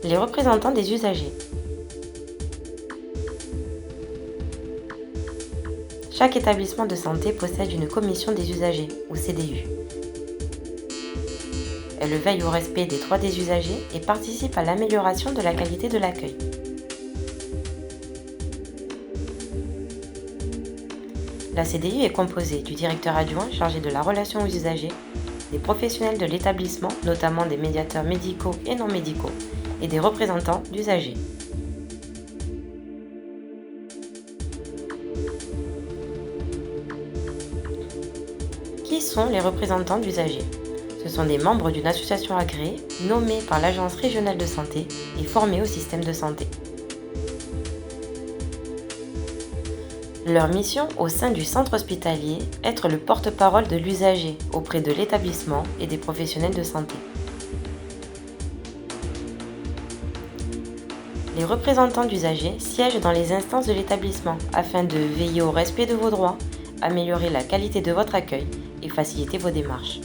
Les représentants des usagers. Chaque établissement de santé possède une commission des usagers, ou CDU. Elle veille au respect des droits des usagers et participe à l'amélioration de la qualité de l'accueil. La CDU est composée du directeur adjoint chargé de la relation aux usagers, des professionnels de l'établissement, notamment des médiateurs médicaux et non médicaux, et des représentants d'usagers. Qui sont les représentants d'usagers ? Ce sont des membres d'une association agréée, nommés par l'Agence régionale de santé et formés au système de santé. Leur mission au sein du centre hospitalier, être le porte-parole de l'usager auprès de l'établissement et des professionnels de santé. Les représentants d'usagers siègent dans les instances de l'établissement afin de veiller au respect de vos droits, améliorer la qualité de votre accueil et faciliter vos démarches.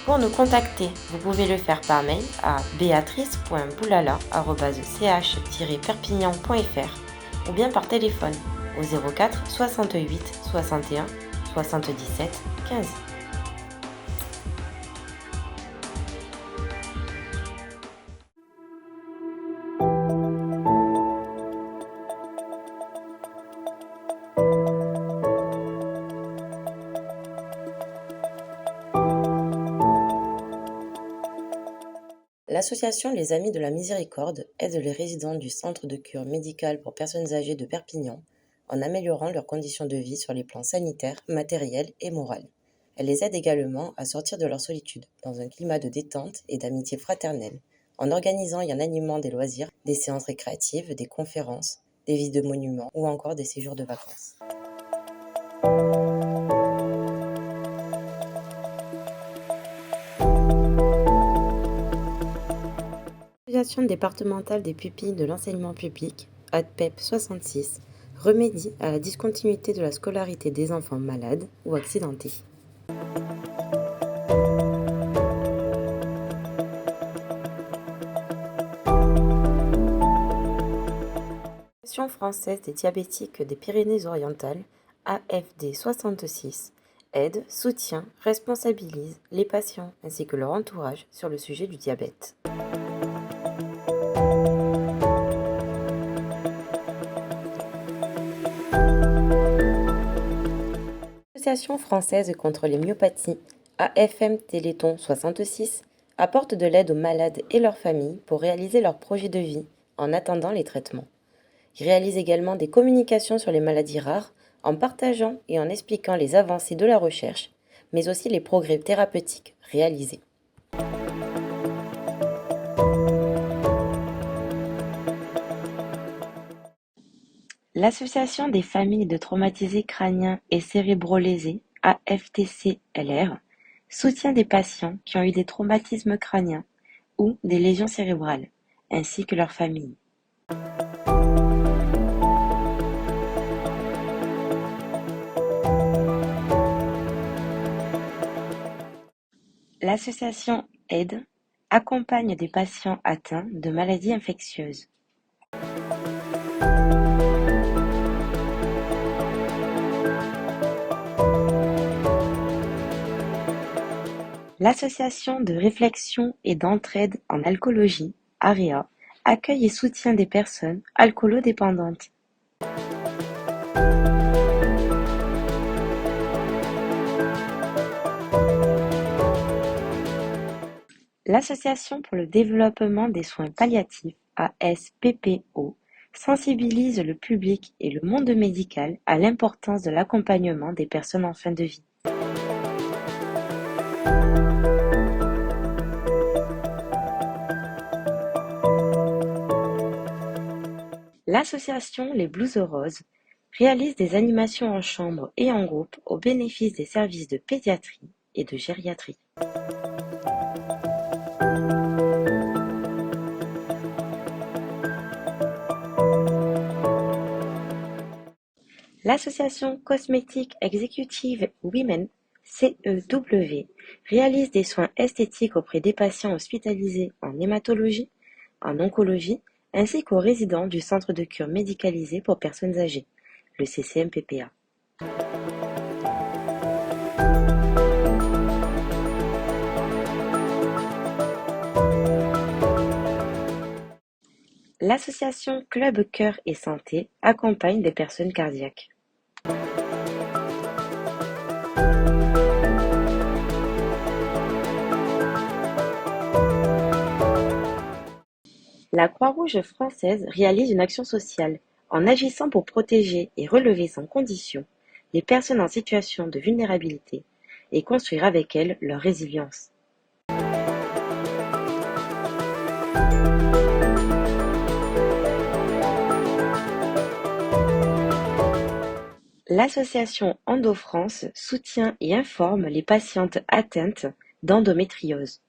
Pour nous contacter, vous pouvez le faire par mail à beatrice.boulala@ch-perpignan.fr ou bien par téléphone au 04 68 61 77 15. L'association Les Amis de la Miséricorde aide les résidents du centre de cure médicale pour personnes âgées de Perpignan en améliorant leurs conditions de vie sur les plans sanitaires, matériels et moral. Elle les aide également à sortir de leur solitude dans un climat de détente et d'amitié fraternelle en organisant et en animant des loisirs, des séances récréatives, des conférences, des visites de monuments ou encore des séjours de vacances. L'Association départementale des pupilles de l'enseignement public, ADPEP 66, remédie à la discontinuité de la scolarité des enfants malades ou accidentés. L'Association française des diabétiques des Pyrénées-Orientales, AFD 66, aide, soutient, responsabilise les patients ainsi que leur entourage sur le sujet du diabète. L'Association française contre les myopathies, AFM Téléthon 66, apporte de l'aide aux malades et leurs familles pour réaliser leur projet de vie en attendant les traitements. Il réalise également des communications sur les maladies rares en partageant et en expliquant les avancées de la recherche, mais aussi les progrès thérapeutiques réalisés. L'Association des familles de traumatisés crâniens et cérébro-lésés, AFTC-LR, soutient des patients qui ont eu des traumatismes crâniens ou des lésions cérébrales, ainsi que leurs familles. L'association AIDE accompagne des patients atteints de maladies infectieuses. L'association de réflexion et d'entraide en alcoolologie, AREA, accueille et soutient des personnes alcoolodépendantes. L'Association pour le développement des soins palliatifs, ASPPO, sensibilise le public et le monde médical à l'importance de l'accompagnement des personnes en fin de vie. L'association Les Blues Roses réalise des animations en chambre et en groupe au bénéfice des services de pédiatrie et de gériatrie. L'association Cosmetic Executive Women CEW, réalise des soins esthétiques auprès des patients hospitalisés en hématologie, en oncologie, ainsi qu'aux résidents du Centre de cure médicalisé pour personnes âgées, le CCMPPA. L'association Club Cœur et Santé accompagne des personnes cardiaques. La Croix-Rouge française réalise une action sociale en agissant pour protéger et relever sans condition les personnes en situation de vulnérabilité et construire avec elles leur résilience. L'association Endo-France soutient et informe les patientes atteintes d'endométriose.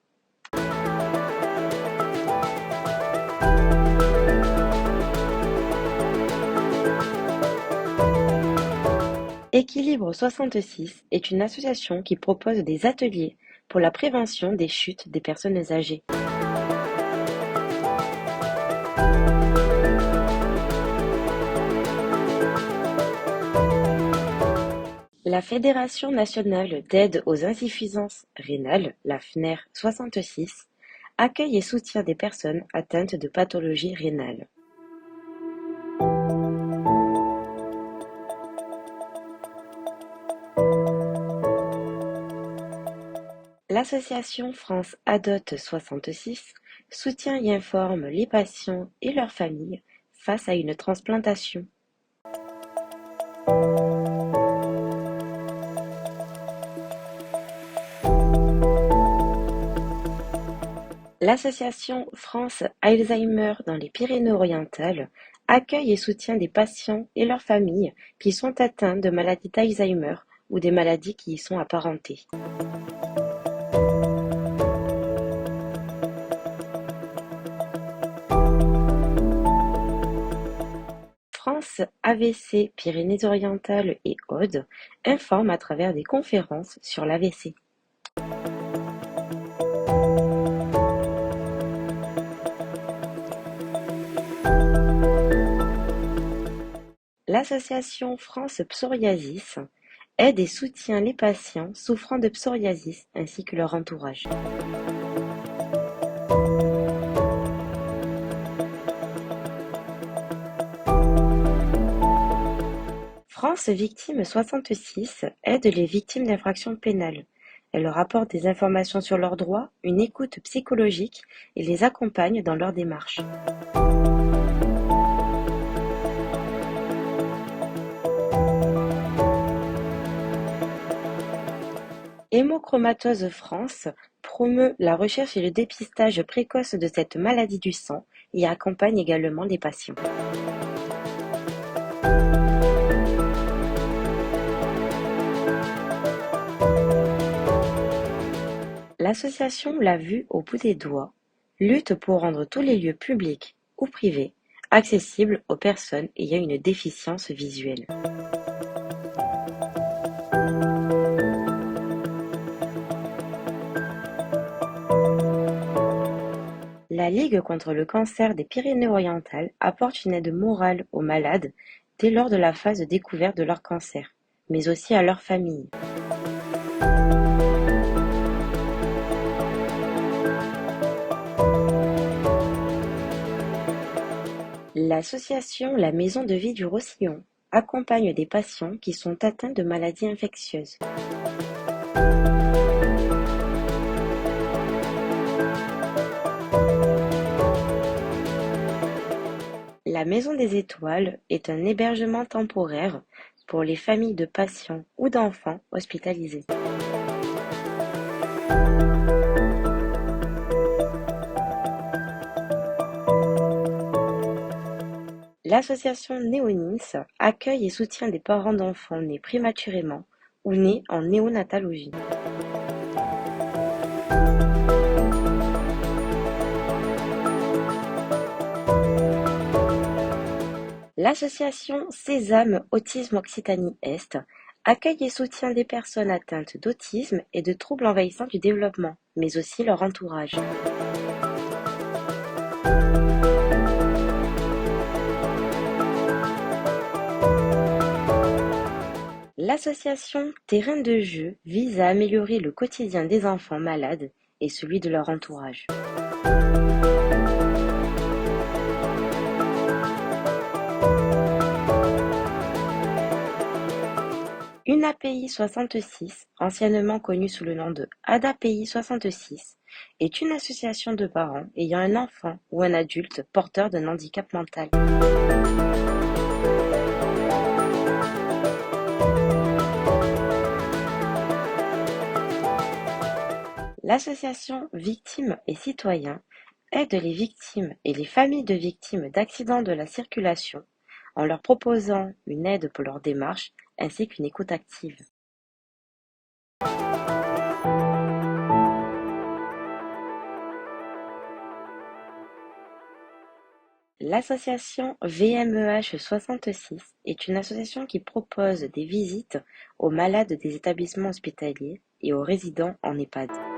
Équilibre 66 est une association qui propose des ateliers pour la prévention des chutes des personnes âgées. La Fédération nationale d'aide aux insuffisances rénales, la FNAIR 66, accueille et soutient des personnes atteintes de pathologies rénales. L'association France Adote 66 soutient et informe les patients et leurs familles face à une transplantation. L'association France Alzheimer dans les Pyrénées-Orientales accueille et soutient des patients et leurs familles qui sont atteints de maladies d'Alzheimer ou des maladies qui y sont apparentées. France AVC Pyrénées-Orientales et Aude informe à travers des conférences sur l'AVC. L'association France Psoriasis aide et soutient les patients souffrant de psoriasis ainsi que leur entourage. France Victimes 66 aide les victimes d'infractions pénales. Elle leur apporte des informations sur leurs droits, une écoute psychologique et les accompagne dans leur démarche. Hémochromatose France promeut la recherche et le dépistage précoce de cette maladie du sang et accompagne également les patients. L'association La Vue au bout des doigts lutte pour rendre tous les lieux publics ou privés accessibles aux personnes ayant une déficience visuelle. La Ligue contre le cancer des Pyrénées-Orientales apporte une aide morale aux malades dès lors de la phase de découverte de leur cancer, mais aussi à leurs familles. L'association La Maison de Vie du Roussillon accompagne des patients qui sont atteints de maladies infectieuses. La Maison des Étoiles est un hébergement temporaire pour les familles de patients ou d'enfants hospitalisés. L'association Néonins accueille et soutient des parents d'enfants nés prématurément ou nés en néonatologie. L'association Sésame Autisme Occitanie Est accueille et soutient des personnes atteintes d'autisme et de troubles envahissants du développement, mais aussi leur entourage. L'association Terrain de jeu vise à améliorer le quotidien des enfants malades et celui de leur entourage. Une API 66, anciennement connue sous le nom de ADAPI 66, est une association de parents ayant un enfant ou un adulte porteur d'un handicap mental. L'association Victimes et Citoyens aide les victimes et les familles de victimes d'accidents de la circulation en leur proposant une aide pour leur démarche ainsi qu'une écoute active. L'association VMEH 66 est une association qui propose des visites aux malades des établissements hospitaliers et aux résidents en EHPAD.